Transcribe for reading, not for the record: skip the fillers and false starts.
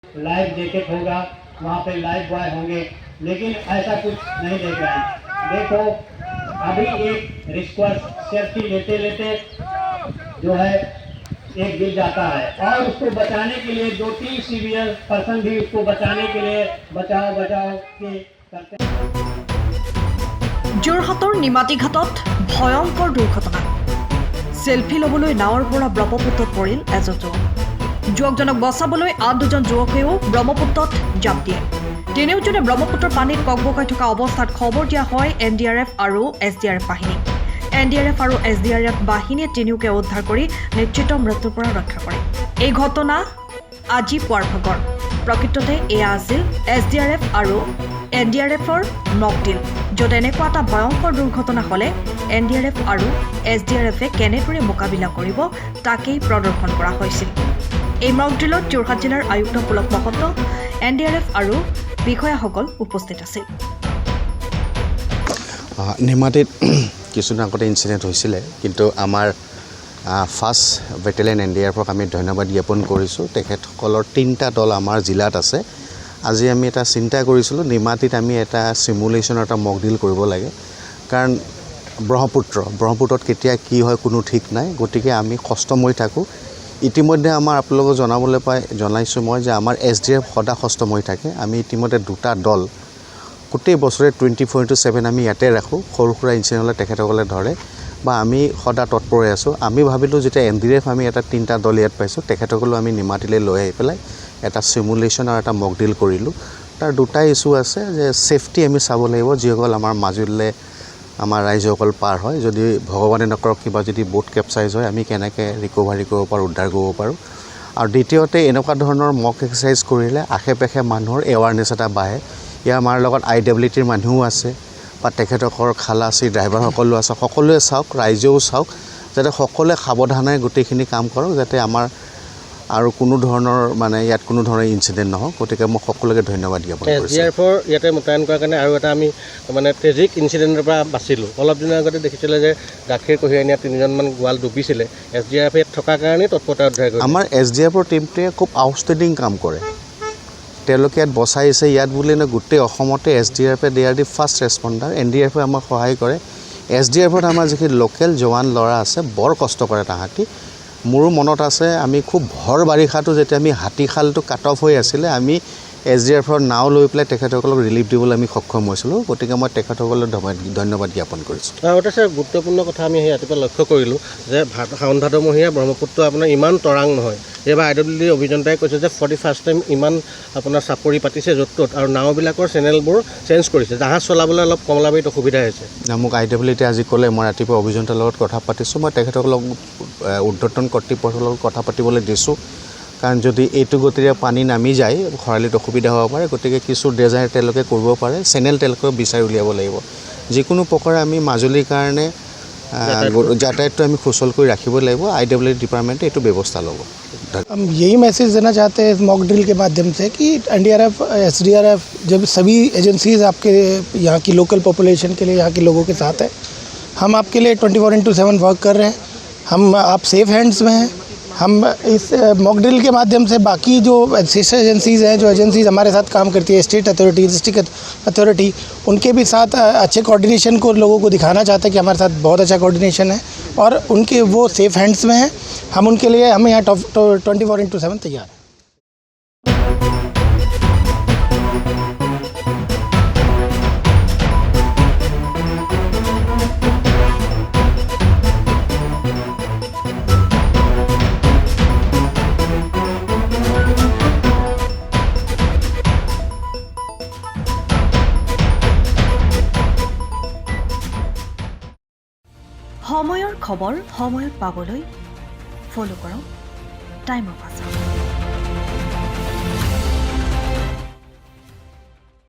Live jacket होगा, वहाँ पे लाइव बॉय होंगे, लेकिन ऐसा कुछ नहीं देख रहे हैं। देखो अभी एक रिश्वत सेफ्टी लेते लेते जो है एक गिर जाता है और उसको बचाने के लिए 2-3 सीवियर पर्सन भी उसको बचाने के लिए बचाओ बचाओ के करते हैं। যোৰহাটৰ নিমাতীঘাটত ভয়ংকৰ দুৰ্ঘটনা। সেলফি ল'বলৈ নাৱৰ পৰা ব্ৰহ্মপুত্ৰত পৰিল এজন যুৱক। যুৱকজনক বচাবলৈ আন দুজন যুৱকেও ব্ৰহ্মপুত্ৰত জাপ দিয়ে। তিনিওজনে ব্ৰহ্মপুত্ৰৰ পানীত ককবকাই থকা অৱস্থাত খবৰ দিয়া হয় NDRF আৰু SDRF বাহিনী। NDRF আৰু SDRF বাহিনীয়ে তিনিওকে উদ্ধাৰ কৰি নিশ্চিত মৃত্যুৰ পৰা ৰক্ষা কৰে। এই ঘটনা আজি পুৱাৰ ভাগৰ। প্ৰকৃততে এয়া আছিল SDRF আৰু NDRFৰ মকডিল, য'ত এনেকুৱা এটা ভয়ংকৰ দুৰ্ঘটনা হ'লে NDRF আৰু SDRFে কেনেদৰে মোকাবিলা কৰিব তাকেই প্ৰদৰ্শন কৰা হৈছিল। এই মকডিলত যোৰহাট জিলাৰ আয়ুক্ত পুলক মহন্ত, NDRF আৰু বিষয়াসকল উপস্থিত আছিল। নিমাতীত কিছুদিন আগতে ইনচিডেণ্ট হৈছিলে, কিন্তু আমাৰ ফাৰ্ষ্ট বেটেলিয়ন NDRFক আমি ধন্যবাদ জ্ঞাপন কৰিছোঁ। তেখেতসকলৰ 3টা দল আমাৰ জিলাত আছে। আজি আমি এটা চিন্তা কৰিছিলোঁ, নিমাতীত আমি এটা চিমুলেশ্যনৰ এটা মকডিল কৰিব লাগে, কাৰণ ব্ৰহ্মপুত্ৰত কেতিয়া কি হয় কোনো ঠিক নাই। গতিকে আমি সষ্টমৈ থাকোঁ। ইতিমধ্যে আমাৰ আপোনালোকক জনাইছোঁ মই যে আমাৰ SDRF সদায় সষ্টমৈ থাকে। আমি ইতিমধ্যে 2টা দল গোটেই বছৰে 24/7 আমি ইয়াতে ৰাখোঁ। সৰু সুৰা ইনচিডেণ্ট হ'লে তেখেতসকলে ধৰে বা আমি সদায় তৎপৰ হৈ আছোঁ। আমি ভাবিলোঁ যেতিয়া NDRF আমি এটা 3টা দল ইয়াত পাইছোঁ, তেখেতসকলেও আমি নিমাতীলৈ লৈ আহি পেলাই এটা চিমুলেশ্যন আৰু এটা মকডিল কৰিলোঁ। তাৰ 2টা ইছ্যু আছে যে ছেফটি আমি চাব লাগিব, যিসকল আমাৰ মাজুলীলৈ আমাৰ ৰাইজসকল পাৰ হয়, যদি ভগৱানে নকৰক কিবা যদি বোট কেপচাইজ হয়, আমি কেনেকৈ ৰিকভাৰী কৰিব পাৰোঁ, উদ্ধাৰ কৰিব পাৰোঁ। আৰু দ্বিতীয়তে এনেকুৱা ধৰণৰ মক এক্সাৰচাইজ কৰিলে আশে পাশে মানুহৰ এৱাৰনেছ এটা বাঢ়ে। ইয়াৰ আমাৰ লগত IWTৰ মানুহো আছে বা তেখেতসকলৰ খালাচী ড্ৰাইভাৰসকলো আছে। সকলোৱে চাওক, ৰাইজেও চাওক, যাতে সকলোৱে সাৱধানে গোটেইখিনি কাম কৰক, যাতে আমাৰ আৰু কোনো ধৰণৰ ইয়াত কোনো ধৰণৰ ইনচিডেণ্ট নহওক। গতিকে মই সকলোকে ধন্যবাদ জ্ঞাপন কৰিছোঁ। SDRFৰ ইয়াতে মোতায়েন কৰাৰ কাৰণে আৰু এটা আমি ট্ৰেজিক ইনচিডেণ্টৰ পৰা বাচিলোঁ। অলপ দিনৰ আগতে দেখিছিলে যে গাখীৰ কঢ়িয়াই নিয়া 3জনমান গোৱাল ডুবিছিলে। SDRF ইয়াত থকাৰ কাৰণেই তৎপৰতা উদ্ধাৰ কৰিছে। আমাৰ SDRFৰ টীমটোৱে খুব আউটষ্টেণ্ডিং কাম কৰে। তেওঁলোকে ইয়াত বচাইছে। ইয়াত বুলি গোটেই অসমতে SDRFে দে আৰ দি ফাৰ্ষ্ট ৰেছপণ্ডাৰ। NDRFে আমাক সহায় কৰে। SDRFত আমাৰ যিখিনি লোকেল জোৱান ল'ৰা আছে, বৰ কষ্ট কৰে তাহাঁতি। মোৰো মনত আছে, আমি খুব ভৰ বাৰিষাটো যেতিয়া আমি হাতীখালটো কাট অফ হৈ আছিলে, আমি SDRFৰ নাও লৈ পেলাই তেখেতসকলক ৰিলিফ দিবলৈ আমি সক্ষম হৈছিলোঁ। গতিকে মই তেখেতসকলক ধন্যবাদ জ্ঞাপন কৰিছোঁ। আৰু এটা গুৰুত্বপূৰ্ণ কথা আমি সেই ৰাতিপুৱা লক্ষ্য কৰিলোঁ যে শাওণ ভাদমহীয়া ব্ৰহ্মপুত্ৰ আপোনাৰ ইমান তৰাং নহয়। এইবাৰ IWT অভিযন্তাই কৈছে যে 41st টাইম ইমান আপোনাৰ চাপৰি পাতিছে য'ত ত'ত, আৰু নাওবিলাকৰ চেনেলবোৰ চেঞ্জ কৰিছে। জাহাজ চলাবলৈ অলপ কমলাবাৰীত অসুবিধা হৈছে। মোক IWT আজি ক'লে, মই ৰাতিপুৱা অভিযন্তাৰ লগত কথা পাতিছোঁ। মই তেখেতসকলক ঊৰ্ধ্বতন কৰ্তৃপক্ষৰ লগত কথা পাতিবলৈ দিছোঁ, কাৰণ যদি এইটো গতিৰে পানী নামি যায় খৰালিত অসুবিধা হ'ব পাৰে। গতিকে কিছু ডেজাইন তেওঁলোকে কৰিব পাৰে, চেনেল তেওঁলোকে বিচাৰি উলিয়াব লাগিব। যিকোনো প্ৰকাৰে আমি মাজুলীৰ কাৰণে যাতায়াতটো আমি সুচল কৰি ৰাখিব লাগিব। IWT ডিপাৰ্টমেণ্টে এইটো ব্যৱস্থা ল'ব। हम यही मैसेज देना चाहते हैं मॉक ड्रिल के माध्यम से कि NDRF, SDRF, जब सभी एजेंसीज़ आपके यहाँ की लोकल पॉपुलेशन के लिए, यहाँ के लोगों के साथ है। हम आपके लिए 24/7 वर्क कर रहे हैं। आप सेफ हैंड्स में हैं। हम इस मॉक ड्रिल के माध्यम से बाकी जो सिस्टर एजेंसीज़ हैं, जो एजेंसीज़ हमारे साथ काम करती है, स्टेट अथॉरिटी, डिस्ट्रिक्ट अथॉरिटी, उनके भी साथ अच्छे कोऑर्डिनेशन को लोगों को दिखाना चाहते हैं कि हमारे साथ बहुत अच्छा कोऑर्डिनेशन है और उनके वो सेफ हैंड्स में हैं। हम उनके लिए हम यहाँ 24/7 तैयार हैं। সময়ৰ খবৰ সময়ত পাবলৈ ফলো কৰক টাইম অফ আছাম।